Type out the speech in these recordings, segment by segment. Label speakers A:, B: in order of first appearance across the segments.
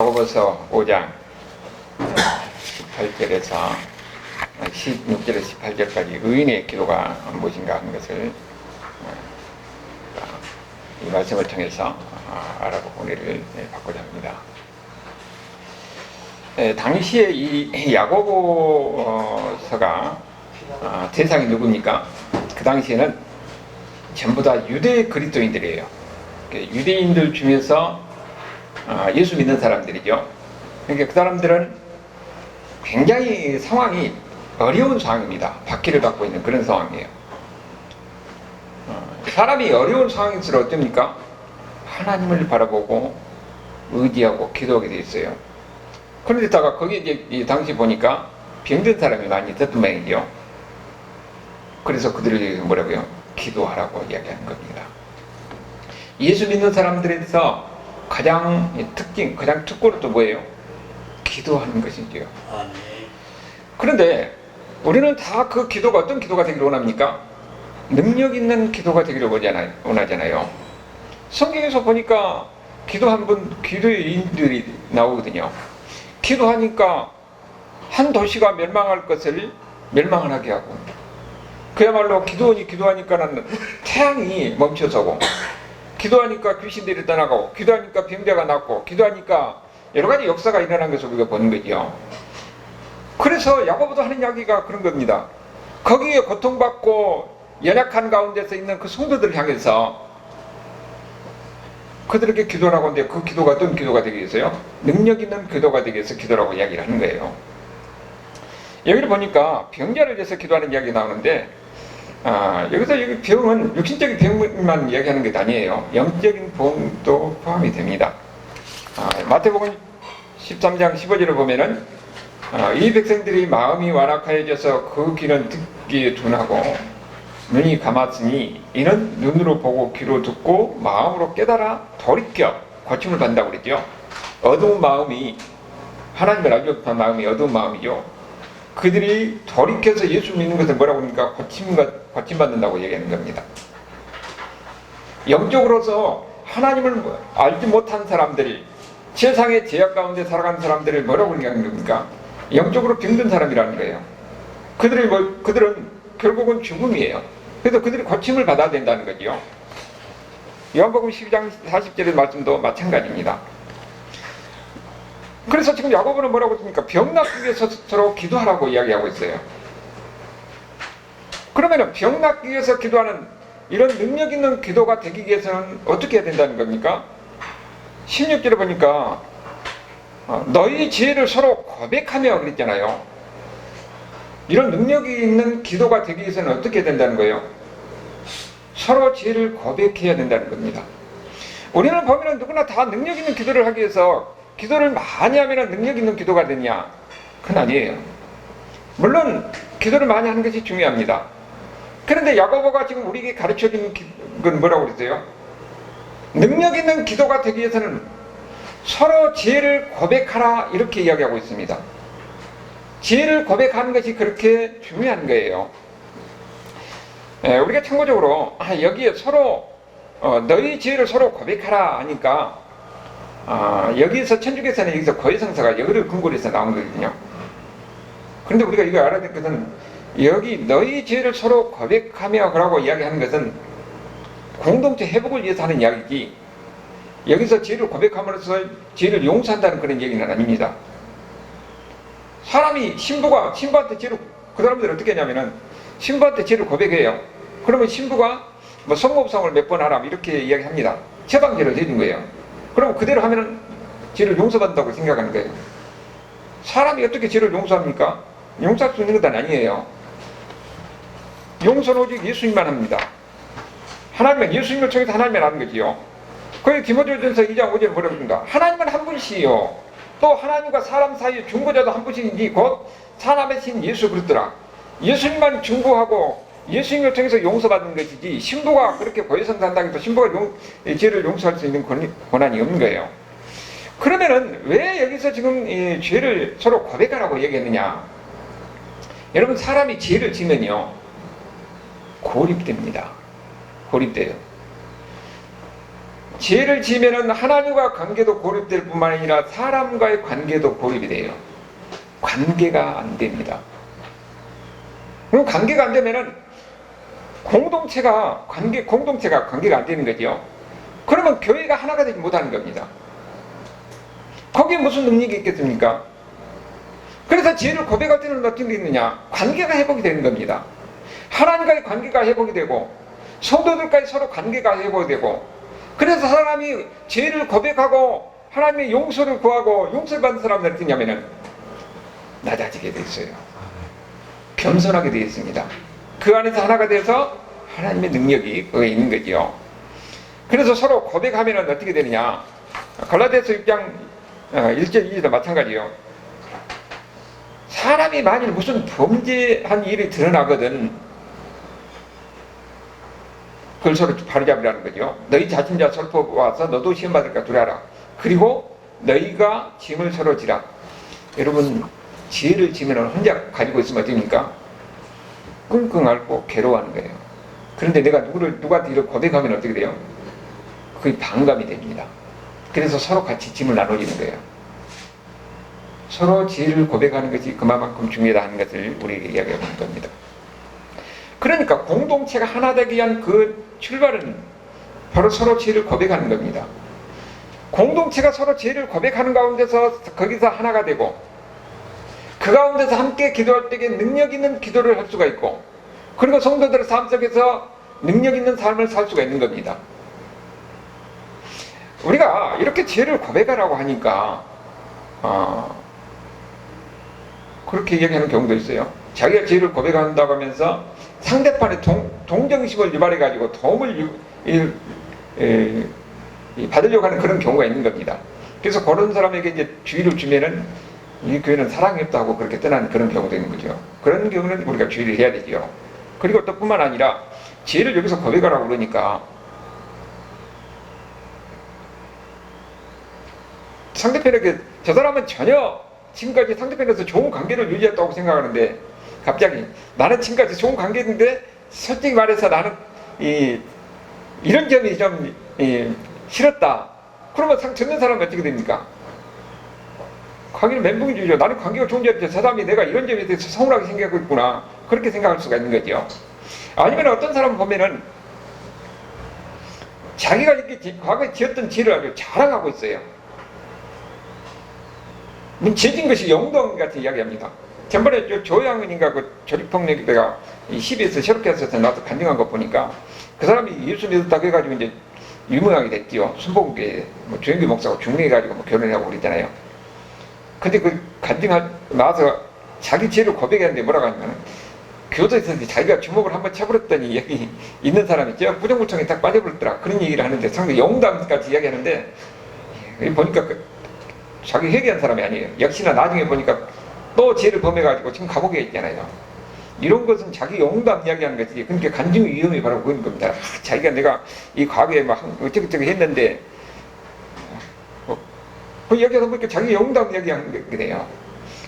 A: 야고보서 5장 18절에서 16절에서 18절까지 의인의 기도가 무엇인가 하는 것을 이 말씀을 통해서 알아보고 은혜를 받고자 합니다. 당시에 이 야고보서가 대상이 누굽니까? 그 당시에는 전부 다 유대 그리스도인들이에요. 유대인들 중에서 예수 믿는 사람들이죠. 그러니까 그 사람들은 굉장히 상황이 어려운 상황입니다. 박해를 받고 있는 그런 상황이에요. 사람이 어려운 상황일수록 어떻습니까? 하나님을 바라보고 의지하고 기도하게 돼 있어요. 그런데다가 거기 이제 당시 보니까 병든 사람이 많이 있었던 모양이죠. 그래서 그들을 뭐라고요? 기도하라고 이야기하는 겁니다. 예수 믿는 사람들에서 가장 특권은 또 뭐예요? 기도하는 것이죠. 그런데 우리는 다 그 기도가 어떤 기도가 되기를 원합니까? 능력 있는 기도가 되기를 원하잖아요. 성경에서 보니까 기도한 분, 기도인들이 나오거든요. 기도하니까 한 도시가 멸망할 것을 멸망하게 하고, 그야말로 기도원이 기도하니까는 태양이 멈춰서고, 기도하니까 귀신들이 떠나가고, 기도하니까 병자가 낫고, 기도하니까 여러 가지 역사가 일어난 것을 우리가 보는 거죠. 그래서 야고보도 하는 이야기가 그런 겁니다. 거기에 고통받고 연약한 가운데서 있는 그 성도들을 향해서 그들에게 기도를 하고 있는데, 그 기도가 어떤 기도가 되기 위해서요? 능력 있는 기도가 되기 위해서 기도라고 이야기를 하는 거예요. 여기를 보니까 병자를 위해서 기도하는 이야기 나오는데, 여기서 여기 병은 육신적인 병만 이야기하는 게 아니에요. 영적인 병도 포함이 됩니다. 마태복음 13장 15절을 보면은 이 백성들이 마음이 완악하여져서 그 귀는 듣기에 둔하고 눈이 감았으니 이는 눈으로 보고 귀로 듣고 마음으로 깨달아 돌이켜 고침을 받는다고 그랬죠. 어두운 마음이, 하나님을 알지 못한 마음이 어두운 마음이죠. 그들이 돌이켜서 예수 믿는 것을 뭐라고 합니까? 고침받는다고 얘기하는 겁니다. 영적으로서 하나님을 알지 못한 사람들이, 세상의 제약 가운데 살아가는 사람들을 뭐라고 얘기하는 겁니까? 영적으로 병든 사람이라는 거예요. 그들은 결국은 죽음이에요. 그래서 그들이 고침을 받아야 된다는 거죠. 요한복음 12장 40절의 말씀도 마찬가지입니다. 그래서 지금 야고보는 뭐라고 했습니까? 병 낫기 위해서 서로 기도하라고 이야기하고 있어요. 그러면 병 낫기 위해서 기도하는 이런 능력 있는 기도가 되기 위해서는 어떻게 해야 된다는 겁니까? 16절에 보니까 너희 지혜를 서로 고백하며 그랬잖아요. 이런 능력이 있는 기도가 되기 위해서는 어떻게 해야 된다는 거예요? 서로 지혜를 고백해야 된다는 겁니다. 우리는 보면 누구나 다 능력 있는 기도를 하기 위해서 기도를 많이 하면 능력 있는 기도가 되냐? 그건 아니에요. 물론 기도를 많이 하는 것이 중요합니다. 그런데 야고보가 지금 우리에게 가르쳐준 건 뭐라고 그랬어요? 능력 있는 기도가 되기 위해서는 서로 지혜를 고백하라, 이렇게 이야기하고 있습니다. 지혜를 고백하는 것이 그렇게 중요한 거예요. 우리가 참고적으로 여기에 서로 너희 지혜를 서로 고백하라 하니까 여기서 천주교에서는 여기서 고해성사가 여기를 근거로 해서 나온 거거든요. 그런데 우리가 이거 알아야 될 것은, 여기 너희 지혜를 서로 고백하며 그러고 이야기하는 것은 공동체 회복을 위해서 하는 이야기지, 여기서 지혜를 고백함으로써 지혜를 용서한다는 그런 얘기는 아닙니다. 사람이 신부한테 지혜를, 그 사람들은 어떻게 하냐면은 신부한테 지혜를 고백해요. 그러면 신부가 뭐 성모성을 몇 번 하라 이렇게 이야기합니다. 처방제를 해준 거예요. 그럼 그대로 하면은 지혜를 용서받는다고 생각하는 거예요. 사람이 어떻게 지혜를 용서합니까? 용서할 수 있는 건 아니에요. 용서는 오직 예수님만 합니다. 하나님은, 예수님을 통해서 하나님만 하는 거지요. 거기 디모데전서 2장 5절에 뭐라고 합니까? 하나님은 한 분이시요, 또 하나님과 사람 사이의 중보자도 한 분이니 곧 사람의 신 예수 그리스도라. 예수님만 중보하고 예수님을 통해서 용서받는 것이지, 신부가 그렇게 고해성사한다고 해서 신부가 죄를 용서할 수 있는 권한이 없는 거예요. 그러면은 왜 여기서 지금 이 죄를 서로 고백하라고 얘기했느냐? 여러분, 사람이 죄를 지면요 고립됩니다. 고립돼요. 죄를 지으면 하나님과 관계도 고립될 뿐만 아니라 사람과의 관계도 고립이 돼요. 관계가 안 됩니다. 그럼 관계가 안 되면은 공동체가 관계가 안 되는 거죠. 그러면 교회가 하나가 되지 못하는 겁니다. 거기에 무슨 능력이 있겠습니까? 그래서 죄를 고백할 때는 어떤 게 있느냐? 관계가 회복이 되는 겁니다. 하나님과의 관계가 회복이 되고 성도들과의 서로 관계가 회복이 되고, 그래서 사람이 죄를 고백하고 하나님의 용서를 구하고 용서를 받는 사람은 어떻게 냐면은 낮아지게 돼 있어요. 겸손하게 되어 있습니다. 그 안에서 하나가 돼서 하나님의 능력이 거기에 있는 거지요. 그래서 서로 고백하면 어떻게 되느냐? 갈라디아서 6장 1절 2절도 마찬가지요. 사람이 만일 무슨 범죄한 일이 드러나거든 그걸 서로 바로잡으라는 거죠. 너희 자신자 서로 와서 너도 시험 받을까 두려라. 그리고 너희가 짐을 서로 지라. 여러분, 죄를 지면 혼자 가지고 있으면 어떻습니까? 끙끙 앓고 괴로워하는 거예요. 그런데 내가 누구한테 이렇게 고백하면 어떻게 돼요? 그게 반감이 됩니다. 그래서 서로 같이 짐을 나눠주는 거예요. 서로 죄를 고백하는 것이 그만큼 중요하다는 것을 우리에게 이야기하는 겁니다. 그러니까 공동체가 하나 되기 위한 그 출발은 바로 서로 죄를 고백하는 겁니다. 공동체가 서로 죄를 고백하는 가운데서 거기서 하나가 되고, 그 가운데서 함께 기도할 때에 능력 있는 기도를 할 수가 있고, 그리고 성도들의 삶 속에서 능력 있는 삶을 살 수가 있는 겁니다. 우리가 이렇게 죄를 고백하라고 하니까 그렇게 얘기하는 경우도 있어요. 자기가 죄를 고백한다고 하면서 상대방의 동정심을 유발해가지고 도움을 받으려고 하는 그런 경우가 있는 겁니다. 그래서 그런 사람에게 이제 주의를 주면은 이 교회는 사랑이 없다고 그렇게 떠나는 그런 경우도 있는 거죠. 그런 경우는 우리가 주의를 해야 되죠. 그리고 또 뿐만 아니라 죄를 여기서 고백하라고 그러니까 상대편에게 저 사람은 전혀 지금까지 상대편에서 좋은 관계를 유지했다고 생각하는데 갑자기 나는 지금까지 좋은 관계인데 솔직히 말해서 나는 이런 점이 좀 싫었다. 그러면 듣는 사람은 어떻게 됩니까? 관계는 멘붕이 주죠. 나는 관계가 좋은 줄 알았지. 저 사람이 내가 이런 점에 대해서 서운하게 생각하고 있구나. 그렇게 생각할 수가 있는 거죠. 아니면 어떤 사람을 보면은 자기가 이렇게 과거에 지었던 죄를 아주 자랑하고 있어요. 죄진 것이 영동 같은 이야기합니다. 전번에 조양은인가 그 조립폭력 내가 CBS 새롭게해서 나와서 간증한 거 보니까 그 사람이 예수 믿었다고 해가지고 이제 유명하게 됐지요. 순복음교회 조영규 목사하고 중매해가지고 결혼하고 그랬잖아요. 근데 그 간증한 나와서 자기 죄를 고백했는데 뭐라고 하냐면 교도에서 자기가 주먹을 한번 쳐버렸더니 여기 있는 사람이 있죠. 부정물청에 딱 빠져버렸더라. 그런 얘기를 하는데 상당히 영담까지 이야기하는데 보니까 자기 회개한 사람이 아니에요. 역시나 나중에 보니까 또 죄를 범해가지고 지금 감옥에 있잖아요. 이런 것은 자기 영담 이야기하는 것이지. 그러니까 간증의 위험이 바로 그런 겁니다. 자기가 내가 이 과거에 막 어쩌고저쩌고 했는데 그 이야기하다 보니까 자기 영담 이야기하는 게 돼요.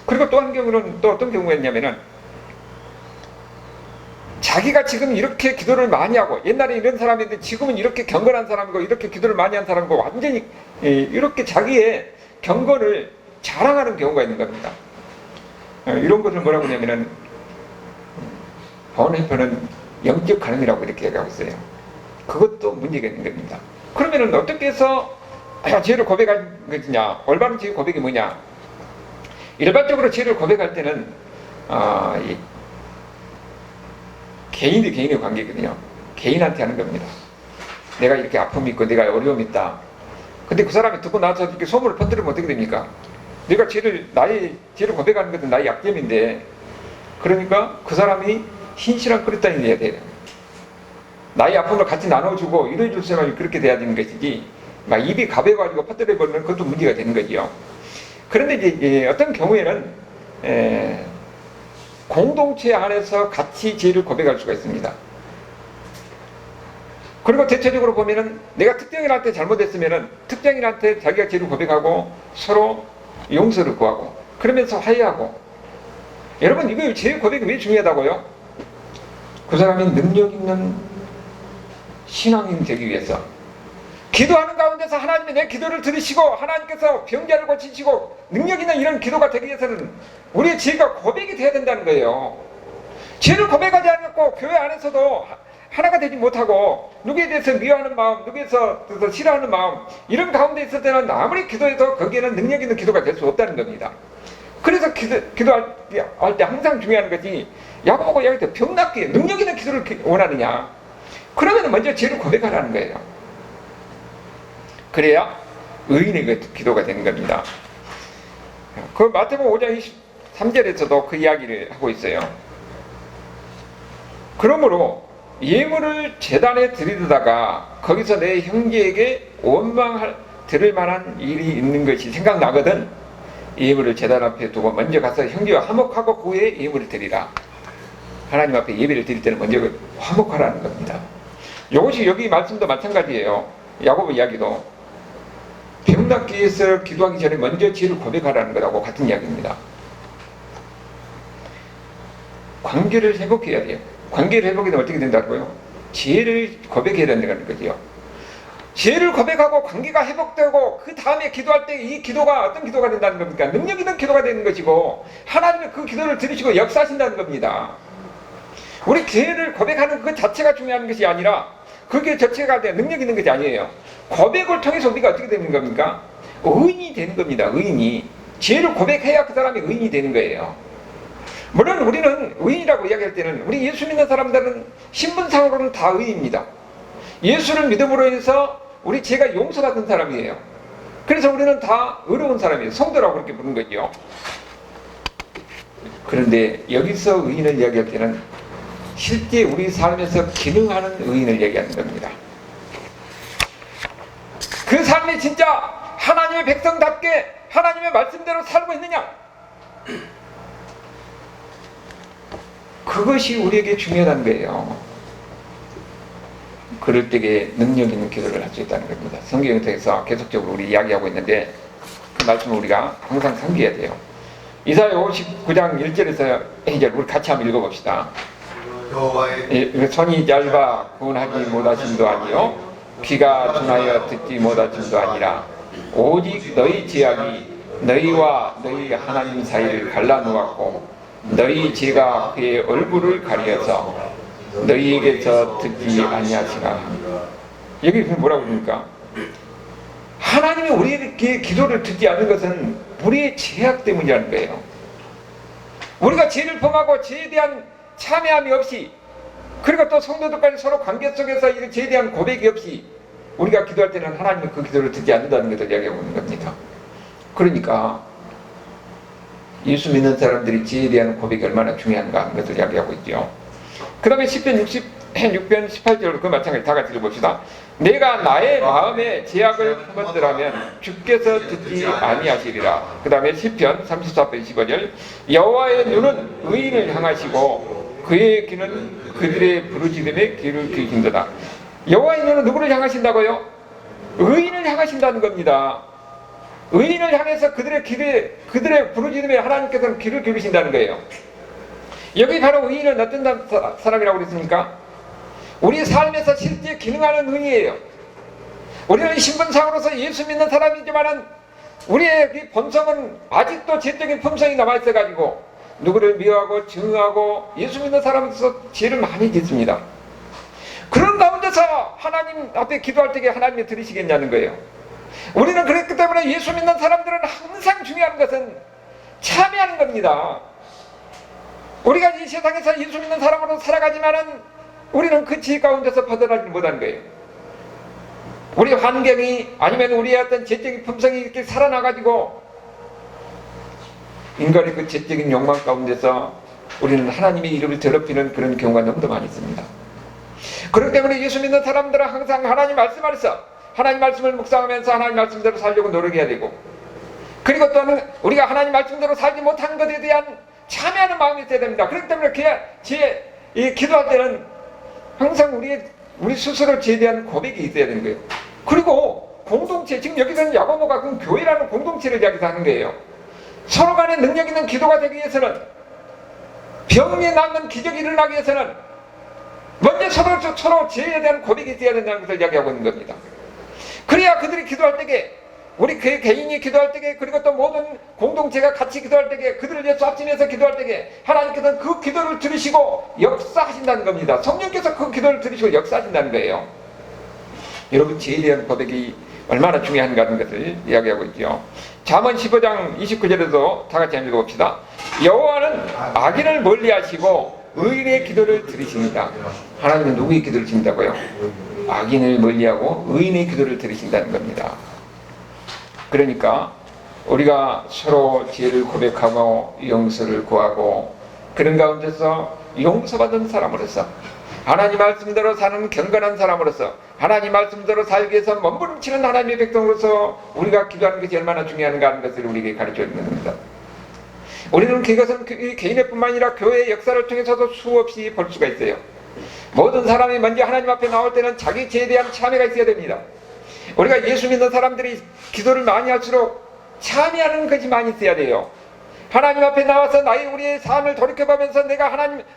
A: 그리고 또 한 경우는 또 어떤 경우가 있냐면은 자기가 지금 이렇게 기도를 많이 하고 옛날에 이런 사람인데 지금은 이렇게 경건한 사람이고 이렇게 기도를 많이 한 사람이고 완전히 이렇게 자기의 경건을 자랑하는 경우가 있는 겁니다. 이런 것을 뭐라고 하냐면은 번외편은 영적 가늠이라고 이렇게 얘기하고 있어요. 그것도 문제가 있는 겁니다. 그러면은 어떻게 해서 죄를 고백할 것이냐? 올바른 죄 고백이 뭐냐? 일반적으로 죄를 고백할 때는 개인이 개인의 관계거든요. 개인한테 하는 겁니다. 내가 이렇게 아픔이 있고 내가 어려움이 있다. 근데 그 사람이 듣고 나서 이렇게 소문을 퍼뜨리면 어떻게 됩니까? 내가 나의 죄를 고백하는 것은 나의 약점인데, 그러니까 그 사람이 신실한 그리스도인이 돼야 돼요. 나의 아픔을 같이 나눠주고 이루어줄 사람이 그렇게 돼야 되는 것이지, 막 입이 가벼워가지고 퍼뜨려버리면 그것도 문제가 되는 거지요. 그런데 이제 어떤 경우에는 공동체 안에서 같이 죄를 고백할 수가 있습니다. 그리고 대체적으로 보면은 내가 특정인한테 잘못했으면은 특정인한테 자기가 죄를 고백하고 서로 용서를 구하고 그러면서 화해하고. 여러분, 이거 죄 고백이 왜 중요하다고요? 그 사람이 능력 있는 신앙인 되기 위해서, 기도하는 가운데서 하나님이 내 기도를 들으시고 하나님께서 병자를 고치시고 능력 있는 이런 기도가 되기 위해서는 우리의 죄가 고백이 돼야 된다는 거예요. 죄를 고백하지 않고 교회 안에서도 하나가 되지 못하고 누구에 대해서 미워하는 마음, 누구에 대해서 싫어하는 마음, 이런 가운데 있을 때는 아무리 기도해도 거기에는 능력 있는 기도가 될 수 없다는 겁니다. 그래서 기도할 때 항상 중요한 것이 야고보가 이야기할 때 병낫게 능력 있는 기도를 원하느냐, 그러면 먼저 죄를 고백하라는 거예요. 그래야 의인의 기도가 되는 겁니다. 그 마태복음 5장 23절에서도 그 이야기를 하고 있어요. 그러므로 예물을 제단에 드리다가 거기서 내 형제에게 원망할 들을 만한 일이 있는 것이 생각나거든 예물을 제단 앞에 두고 먼저 가서 형제와 화목하고 그 후에 예물을 드리라. 하나님 앞에 예배를 드릴 때는 먼저 화목하라는 겁니다. 이것이 여기 말씀도 마찬가지예요. 야고보 이야기도 병낫기 위해서 기도하기 전에 먼저 죄를 고백하라는 것하고 같은 이야기입니다. 관계를 회복해야 돼요. 관계를 회복이 되면 어떻게 된다고요? 죄를 고백해야 된다는 거죠. 죄를 고백하고 관계가 회복되고 그 다음에 기도할 때 이 기도가 어떤 기도가 된다는 겁니까? 능력 있는 기도가 되는 것이고 하나님은 그 기도를 들으시고 역사하신다는 겁니다. 우리 죄를 고백하는 그 자체가 중요한 것이 아니라 그게 자체가 능력 있는 것이 아니에요. 고백을 통해서 우리가 어떻게 되는 겁니까? 의인이 되는 겁니다. 의인이. 죄를 고백해야 그 사람이 의인이 되는 거예요. 물론 우리는 의인이라고 이야기할 때는 우리 예수 믿는 사람들은 신분상으로는 다 의인입니다. 예수를 믿음으로 해서 우리 죄가 용서받은 사람이에요. 그래서 우리는 다 의로운 사람이에요. 성도라고 그렇게 부르는 거죠. 그런데 여기서 의인을 이야기할 때는 실제 우리 삶에서 기능하는 의인을 얘기하는 겁니다. 그 삶이 진짜 하나님의 백성답게 하나님의 말씀대로 살고 있느냐? 그것이 우리에게 중요한 거예요. 그럴 때에 능력 있는 기도를 할 수 있다는 겁니다. 성경을 통해서 계속적으로 우리 이야기하고 있는데 그 말씀을 우리가 항상 상기해야 돼요. 이사야 59장 1절에서 2절 우리 같이 한번 읽어봅시다. 손이 짧아 구원하지 못하심도 아니요 귀가 둔하여 듣지 못하심도 아니라 오직 너희 죄악이 너희와 너희 하나님 사이를 갈라놓았고 너희 죄가 그의 얼굴을 가려서 너희에게서 듣지 아니하시나. 여기 뭐라고 그럽니까? 하나님이 우리에게 기도를 듣지 않는 것은 우리의 죄악 때문이라는 거예요. 우리가 죄를 범하고 죄에 대한 참회함이 없이, 그리고 또 성도들까지 서로 관계 속에서 이 죄에 대한 고백이 없이 우리가 기도할 때는 하나님이 그 기도를 듣지 않는다는 것을 이야기하고 있는 겁니다. 그러니까 예수 믿는 사람들이 죄에 대한 고백이 얼마나 중요한가 하는 것을 이야기하고 있죠. 그 다음에 10편 6편 18절로 그 마찬가지 다 같이 읽어봅시다. 내가 나의 마음에 죄악을 품었더라면 주께서 듣지 아니하시리라. 그 다음에 10편 34편 15절 여호와의 눈은 의인을 향하시고 그의 귀는 그들의 부르짖음에 귀를 기울인도다. 여호와의 눈은 누구를 향하신다고요? 의인을 향하신다는 겁니다. 의인을 향해서 그들의 부르짖음에 하나님께서는 귀를 기울이신다는 거예요. 여기 바로 의인은 어떤 사람이라고 그랬습니까? 우리 삶에서 실제 기능하는 의인이에요. 우리는 신분상으로서 예수 믿는 사람이지만은 우리의 그 본성은 아직도 죄적인 품성이 남아있어가지고 누구를 미워하고 증오하고 예수 믿는 사람으로서 죄를 많이 짓습니다. 그런 가운데서 하나님 앞에 기도할 때 하나님이 들으시겠냐는 거예요. 우리는 그랬기 때문에 예수 믿는 사람들은 항상 중요한 것은 참여하는 겁니다. 우리가 이 세상에서 예수 믿는 사람으로 살아가지만은 우리는 그 죄 가운데서 벗어나지 못하는 거예요. 우리 환경이 아니면 우리의 어떤 죄적인 품성이 이렇게 살아나가지고 인간의 그 죄적인 욕망 가운데서 우리는 하나님의 이름을 더럽히는 그런 경우가 너무도 많이 있습니다. 그렇기 때문에 예수 믿는 사람들은 항상 하나님 말씀 안에서 하나님 말씀을 묵상하면서 하나님 말씀대로 살려고 노력해야 되고, 그리고 또는 우리가 하나님 말씀대로 살지 못한 것에 대한 참여하는 마음이 있어야 됩니다. 그렇기 때문에 이 기도할 때는 항상 우리 스스로 죄에 대한 고백이 있어야 되는 거예요. 그리고 공동체, 지금 여기서는 야고보가 그 교회라는 공동체를 이야기하는 거예요. 서로 간에 능력 있는 기도가 되기 위해서는, 병이 낫는 기적이 일어나기 위해서는 먼저 서로 죄에 대한 고백이 있어야 된다는 것을 이야기하고 있는 겁니다. 그래야 그들이 기도할 때에, 우리 그 개인이 기도할 때에, 그리고 또 모든 공동체가 같이 기도할 때에, 그들을 위해서 합심해서 기도할 때에 하나님께서는 그 기도를 들으시고 역사하신다는 겁니다. 성령께서 그 기도를 들으시고 역사하신다는 거예요. 여러분, 지혜에 대한 고백이 얼마나 중요한가 하는 것을 이야기하고 있죠. 잠언 15장 29절에도 다 같이 한번 읽어봅시다. 여호와는 악인을 멀리하시고 의인의 기도를 들으십니다. 하나님은 누구의 기도를 듣는다고요? 악인을 멀리하고 의인의 기도를 들으신다는 겁니다. 그러니까 우리가 서로 지혜를 고백하고 용서를 구하고 그런 가운데서 용서받은 사람으로서, 하나님 말씀대로 사는 경건한 사람으로서, 하나님 말씀대로 살기 위해서 몸부림치는 하나님의 백성으로서 우리가 기도하는 것이 얼마나 중요한가 하는 것을 우리에게 가르쳐 주는 겁니다. 우리는 그것은 개인의 뿐만 아니라 교회의 역사를 통해서도 수없이 볼 수가 있어요. 모든 사람이 먼저 하나님 앞에 나올 때는 자기 죄에 대한 참회가 있어야 됩니다. 우리가 예수 믿는 사람들이 기도를 많이 할수록 참회하는 것이 많이 있어야 돼요. 하나님 앞에 나와서 우리의 삶을 돌이켜보면서 내가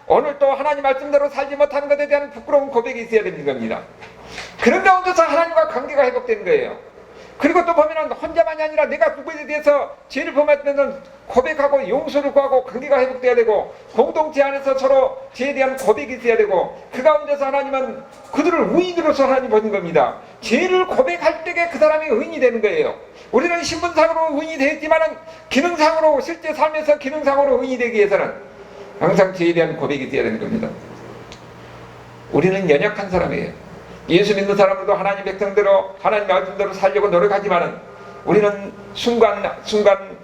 A: 오늘 또 하나님 말씀대로 살지 못하는 것에 대한 부끄러운 고백이 있어야 되는 겁니다. 그런 가운데서 하나님과 관계가 회복되는 거예요. 그리고 또 보면은 혼자만이 아니라 내가 누구에 대해서 죄를 범했으면 고백하고 용서를 구하고 관계가 회복돼야 되고, 공동체 안에서 서로 죄에 대한 고백이 있어야 되고, 그 가운데서 하나님은 그들을 의인으로서 하나님 보는 겁니다. 죄를 고백할 때에 그 사람이 의인이 되는 거예요. 우리는 신분상으로 의인이 되었지만은 기능상으로, 실제 삶에서 기능상으로 의인이 되기 위해서는 항상 죄에 대한 고백이 있어야 되는 겁니다. 우리는 연약한 사람이에요. 예수 믿는 사람들도 하나님 백성대로 하나님 말씀대로 살려고 노력하지만은 우리는 순간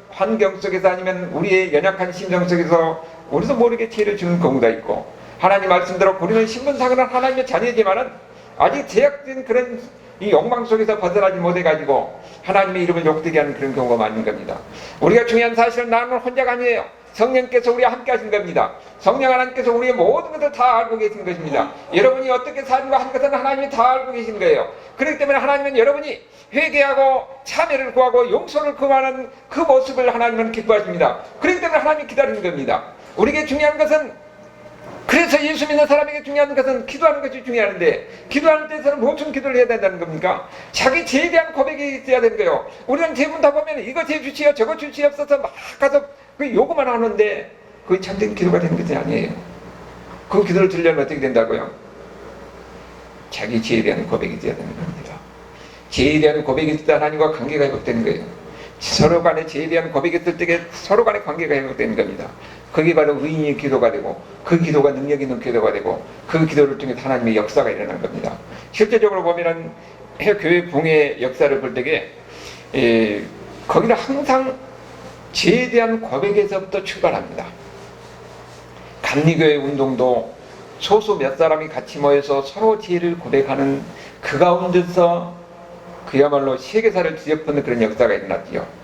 A: 환경 속에서, 아니면 우리의 연약한 심정 속에서 우리도 모르게 죄를 지는 경우가 있고, 하나님 말씀대로 우리는 신분상으로는 하나님의 자녀이지만은 아직 제약된 그런 이 욕망 속에서 벗어나지 못해가지고 하나님의 이름을 욕되게 하는 그런 경우가 많은 겁니다. 우리가 중요한 사실은 나는 혼자가 아니에요. 성령께서 우리와 함께 하신 겁니다. 성령 하나님께서 우리의 모든 것을 다 알고 계신 것입니다. 여러분이 어떻게 사는가 하는 것은 하나님이 다 알고 계신 거예요. 그렇기 때문에 하나님은 여러분이 회개하고 참회를 구하고 용서를 구하는 그 모습을 하나님은 기뻐하십니다. 그렇기 때문에 하나님이 기다리는 겁니다. 우리에게 중요한 것은, 그래서 예수 믿는 사람에게 중요한 것은 기도하는 것이 중요한데, 기도하는 데서는 무슨 기도를 해야 된다는 겁니까? 자기 죄에 대한 고백이 있어야 되는 거예요. 우리는 대부분 다 보면 이거 죄 주시오 저거 주시옵소서 막 가서 그 요구만 하는데 그게 참된 기도가 되는 것이 아니에요. 그 기도를 들려면 어떻게 된다고요? 자기 죄에 대한 고백이 있어야 되는 겁니다. 죄에 대한 고백이 있을 때 하나님과 관계가 회복되는 거예요. 서로 간에 죄에 대한 고백이 있을 때 서로 간에 관계가 회복되는 겁니다. 그게 바로 의인의 기도가 되고, 그 기도가 능력 있는 기도가 되고, 그 기도를 통해 하나님의 역사가 일어난 겁니다. 실제적으로 보면은 교회 붕의 역사를 볼 때에 거기는 항상 죄에 대한 고백에서부터 출발합니다. 감리교회 운동도 소수 몇 사람이 같이 모여서 서로 죄를 고백하는 그 가운데서 그야말로 세계사를 뒤엎는 그런 역사가 일어났지요.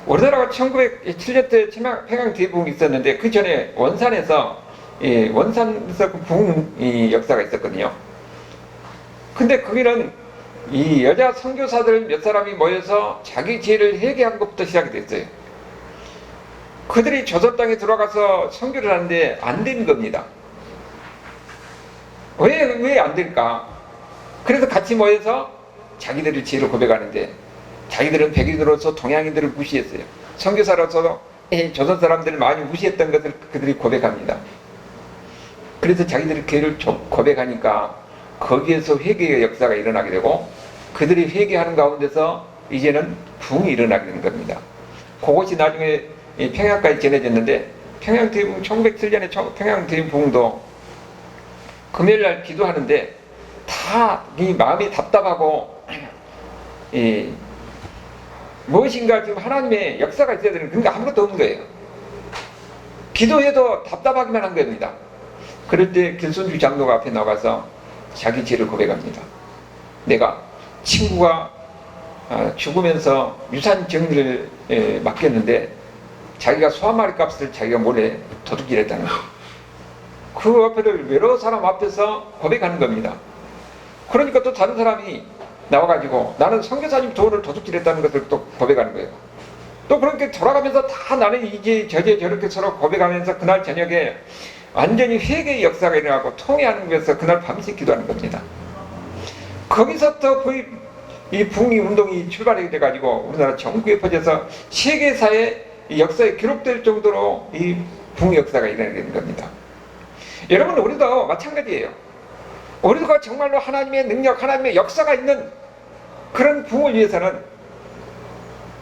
A: 우리나라가 1907년 때 평양 대부흥이 있었는데, 그 전에 원산에서 그 부흥 역사가 있었거든요. 근데 거기는 이 여자 선교사들 몇 사람이 모여서 자기 죄를 회개한 것부터 시작이 됐어요. 그들이 조선 땅에 들어가서 선교를 하는데 안 되는 겁니다. 왜 안 될까? 그래서 같이 모여서 자기들의 죄를 고백하는데, 자기들은 백인으로서 동양인들을 무시했어요. 선교사로서 조선 사람들을 많이 무시했던 것을 그들이 고백합니다. 그래서 자기들의 죄를 고백하니까 거기에서 회개의 역사가 일어나게 되고, 그들이 회개하는 가운데서 이제는 부흥이 일어나게 된 겁니다. 그것이 나중에 평양까지 전해졌는데, 평양 대부흥 1907년에 평양 대부흥도 금요일날 기도하는데 다 이 마음이 답답하고 무엇인가 지금 하나님의 역사가 있어야 되는, 그러니까 아무것도 없는 거예요. 기도해도 답답하기만 한 겁니다. 그럴 때 길손주 장로가 앞에 나가서 자기 죄를 고백합니다. 내가 친구가 죽으면서 유산 정리를 맡겼는데 자기가 소 한 마리 값을 자기가 몰래 도둑질했다는 거예요. 그 앞에를 여러 사람 앞에서 고백하는 겁니다. 그러니까 또 다른 사람이 나와가지고 나는 선교사님 돈을 도둑질했다는 것을 또 고백하는 거예요. 또 그렇게 돌아가면서 다 나는 이제 저제 저렇게 서로 고백하면서 그날 저녁에 완전히 회개의 역사가 일어나고 통회하는 것에서 그날 밤새 기도하는 겁니다. 거기서부터 거의 이 북미 운동이 출발이 돼가지고 우리나라 전국에 퍼져서 세계사의 역사에 기록될 정도로 이 북미 역사가 일어나게 된 겁니다. 여러분, 우리도 마찬가지예요. 우리도 정말로 하나님의 능력, 하나님의 역사가 있는 그런 부흥을 위해서는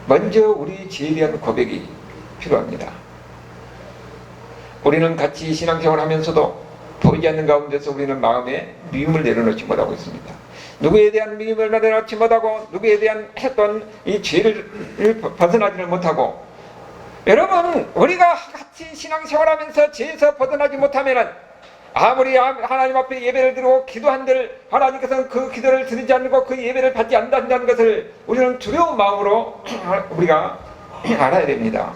A: 먼저 우리 지혜에 대한 고백이 필요합니다. 우리는 같이 신앙생활을 하면서도 보이지 않는 가운데서 우리는 마음에 미움을 내려놓지 못하고 있습니다. 누구에 대한 미움을 내려놓지 못하고 누구에 대한 했던 이 죄를 벗어나지를 못하고, 여러분, 우리가 같이 신앙생활하면서 죄에서 벗어나지 못하면은 아무리 하나님 앞에 예배를 드리고 기도한들 하나님께서는 그 기도를 드리지 않고 그 예배를 받지 않는다는 것을 우리는 두려운 마음으로 우리가 알아야 됩니다.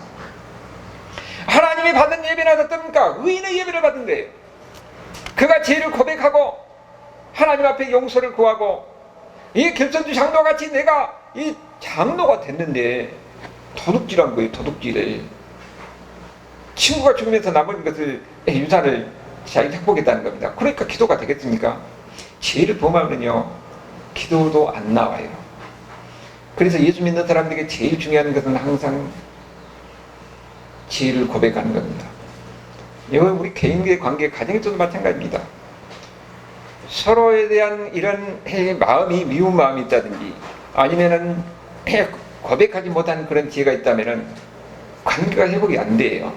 A: 하나님이 받은 예배는 어떻습니까? 의인의 예배를 받은 거예요. 그가 죄를 고백하고 하나님 앞에 용서를 구하고, 이 결선주 장로와 같이 내가 이 장로가 됐는데 도둑질한 거예요. 도둑질을. 친구가 죽으면서 남은 것을 유산을 자기가 행복했다는 겁니다. 그러니까 기도가 되겠습니까? 죄를 범하면요 기도도 안 나와요. 그래서 예수 믿는 사람들에게 제일 중요한 것은 항상 죄를 고백하는 겁니다. 이건 우리 개인과의 관계, 가정에서도 마찬가지입니다. 서로에 대한 이런 마음이 미운 마음이 있다든지 아니면은 고백하지 못한 그런 죄가 있다면은 관계가 회복이 안 돼요.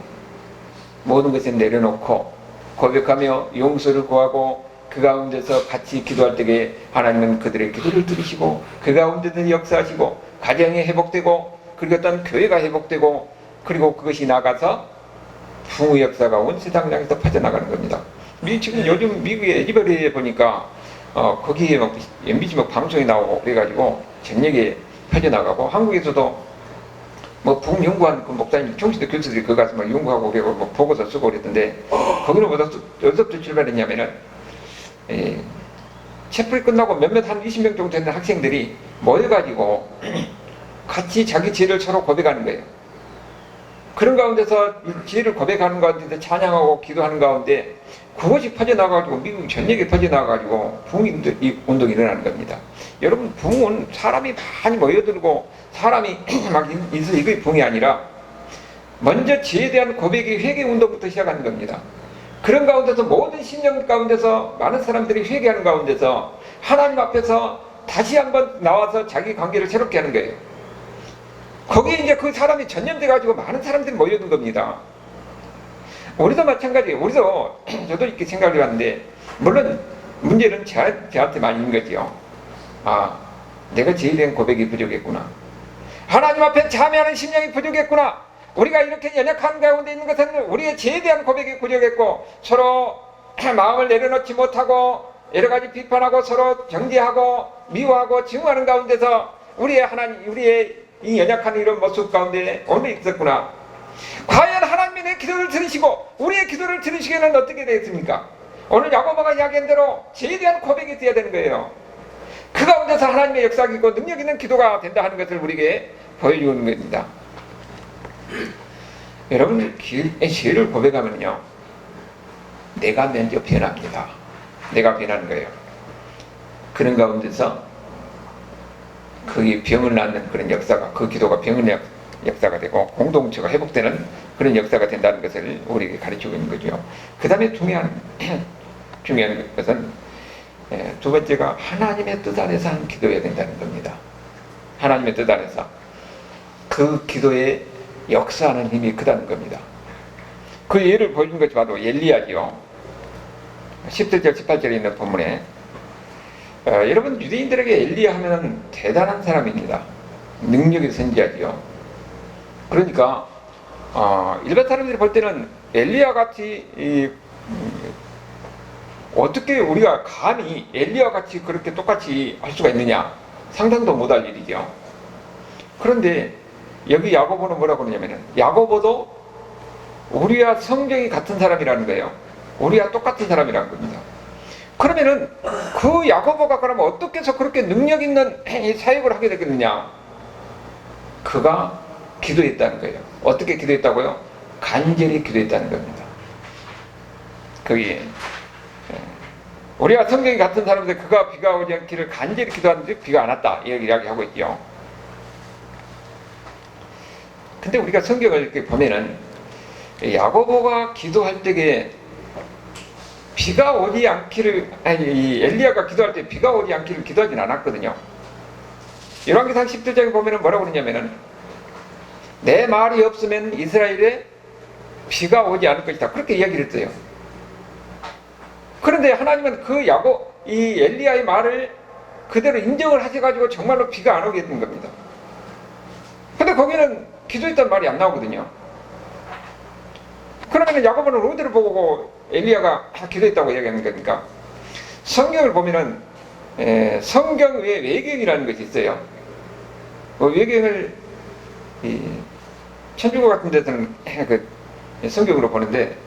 A: 모든 것을 내려놓고 고백하며 용서를 구하고 그 가운데서 같이 기도할 때에 하나님은 그들의 기도를 들으시고 그 가운데서 역사하시고 가정이 회복되고 그리고 어떤 교회가 회복되고 그리고 그것이 나가서 부흥의 역사가 온 세상장에서 퍼져나가는 겁니다. 지금 요즘 미국의 에디버리에 보니까 거기에 막 MBC 막 방송이 나오고 그래가지고 전역에 퍼져나가고, 한국에서도 뭐 부흥 연구한 그 목사님, 총시대 교수들이 거기 가서 막 연구하고 그러고 뭐 보고서 쓰고 그랬던데, 거기는 어디서부터 출발했냐면은 채플이 끝나고 몇몇 한 20명 정도 되는 학생들이 모여가지고 같이 자기 죄를 서로 고백하는 거예요. 그런 가운데서 죄를 고백하는 가운데 찬양하고 기도하는 가운데 그것이 퍼져나가가지고 미국 전역에 퍼져나가가지고 부흥 운동이 일어나는 겁니다. 여러분, 부흥은 사람이 많이 모여들고 사람이 막 있어 이게 부흥이 아니라 먼저 죄에 대한 고백이 회개 운동부터 시작하는 겁니다. 그런 가운데서 모든 신령 가운데서 많은 사람들이 회개하는 가운데서 하나님 앞에서 다시 한번 나와서 자기 관계를 새롭게 하는 거예요. 거기에 이제 그 사람이 전염돼가지고 많은 사람들이 모여든 겁니다. 우리도 마찬가지예요. 우리도 저도 이렇게 생각을 해봤는데, 물론 문제는 저한테 많이 있는 거죠. 아, 내가 죄에 대한 고백이 부족했구나. 하나님 앞에 참여하는 심령이 부족했구나. 우리가 이렇게 연약한 가운데 있는 것은 우리의 죄에 대한 고백이 부족했고, 서로 마음을 내려놓지 못하고 여러 가지 비판하고 서로 정죄하고 미워하고 증오하는 가운데서 우리의 이 연약한 이런 모습 가운데 오늘 있었구나. 과연 하나님이 내 기도를 들으시고 우리의 기도를 들으시기에는 어떻게 되겠습니까? 오늘 야고보가 이야기한 대로 죄에 대한 고백이 있어야 되는 거예요. 그 가운데서 하나님의 역사가 있고 능력 있는 기도가 된다 하는 것을 우리에게 보여주는 겁니다. 여러분, 죄를 고백하면요 내가 먼저 변합니다. 내가 변하는 거예요. 그런 가운데서 그게 병을 낳는 그런 역사가, 그 기도가 병의 역사가 되고 공동체가 회복되는 그런 역사가 된다는 것을 우리에게 가르치고 있는 거죠. 그 다음에 중요한 것은 두 번째가 하나님의 뜻 안에서 한 기도해야 된다는 겁니다. 하나님의 뜻 안에서 그 기도에 역사하는 힘이 크다는 겁니다. 그 예를 보여준 것이 바로 엘리야죠. 17절 18절에 있는 본문에 여러분, 유대인들에게 엘리야 하면 대단한 사람입니다. 능력의 선지자지요. 그러니까 일반 사람들이 볼 때는 엘리야 같이 어떻게 우리가 감히 엘리야 같이 그렇게 똑같이 할 수가 있느냐, 상상도 못할 일이죠. 그런데 여기 야고보는 뭐라고 그러냐면은 야고보도 우리와 성경이 같은 사람이라는 거예요. 우리와 똑같은 사람이라는 겁니다. 그러면은 그 야고보가 그러면 어떻게 해서 그렇게 능력 있는 사역을 하게 되겠느냐? 그가 기도했다는 거예요. 어떻게 기도했다고요? 간절히 기도했다는 겁니다. 거기에 우리가 성경이 같은 사람들 그가 비가 오지 않기를 간절히 기도하는데 비가 안 왔다 이렇게 이야기하고 있죠. 근데 우리가 성경을 이렇게 보면은 야고보가 기도할 때에 비가 오지 않기를, 아니 엘리야가 기도할 때 비가 오지 않기를 기도하진 않았거든요. 열왕기상 17장에 보면은 뭐라고 그러냐면은 내 말이 없으면 이스라엘에 비가 오지 않을 것이다 그렇게 이야기를 했어요. 그런데 하나님은 이 엘리야의 말을 그대로 인정을 하셔가지고 정말로 비가 안 오게 된 겁니다. 근데 거기는 기도했단 말이 안 나오거든요. 그러면 야고보는 어디를 보고 엘리야가 기도했다고 이야기하는 겁니까? 성경을 보면은 성경 외에 외경이라는 것이 있어요. 그 외경을 천주교 같은 데서는 성경으로 보는데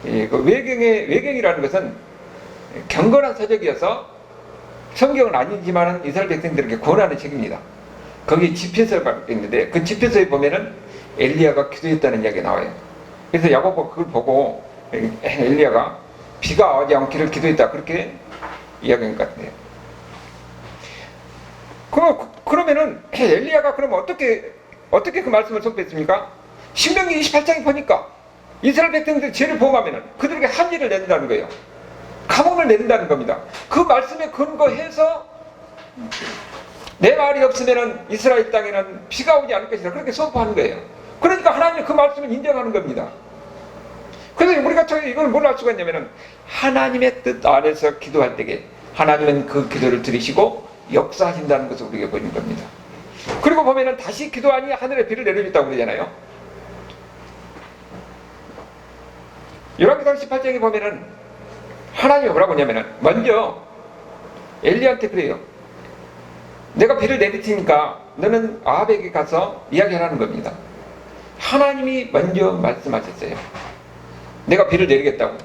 A: 그 외경이라는 것은 경건한 서적이어서 성경은 아니지만 이스라엘 백성들에게 권하는 책입니다. 거기 집회서가 있는데 그 집회서에 보면은 엘리야가 기도했다는 이야기가 나와요. 그래서 야고보 그걸 보고 엘리야가 비가 오지 않기를 기도했다 그렇게 이야기한 것 같아요. 그러면은 엘리야가 그러면 어떻게 그 말씀을 선포했습니까? 신명기 28장에 보니까 이스라엘 백성들 죄를 범하면은 그들에게 한지를 내린다는 거예요. 감옥을 내린다는 겁니다. 그 말씀에 근거해서 내 말이 없으면은 이스라엘 땅에는 비가 오지 않을 것이라 그렇게 선포하는 거예요. 그러니까 하나님이 그 말씀을 인정하는 겁니다. 그래서 우리가 이걸 뭘 알 수가 있냐면은 하나님의 뜻 안에서 기도할 때에 하나님은 그 기도를 들으시고 역사하신다는 것을 우리에게 보이는 겁니다. 그리고 보면은 다시 기도하니 하늘에 비를 내려줬다고 그러잖아요. 열왕기상 18장에 보면은 하나님이 뭐라고 하냐면은 먼저 엘리야한테 그래요. 내가 비를 내릴 테니까 너는 아합에게 가서 이야기하라는 겁니다. 하나님이 먼저 말씀하셨어요. 내가 비를 내리겠다고.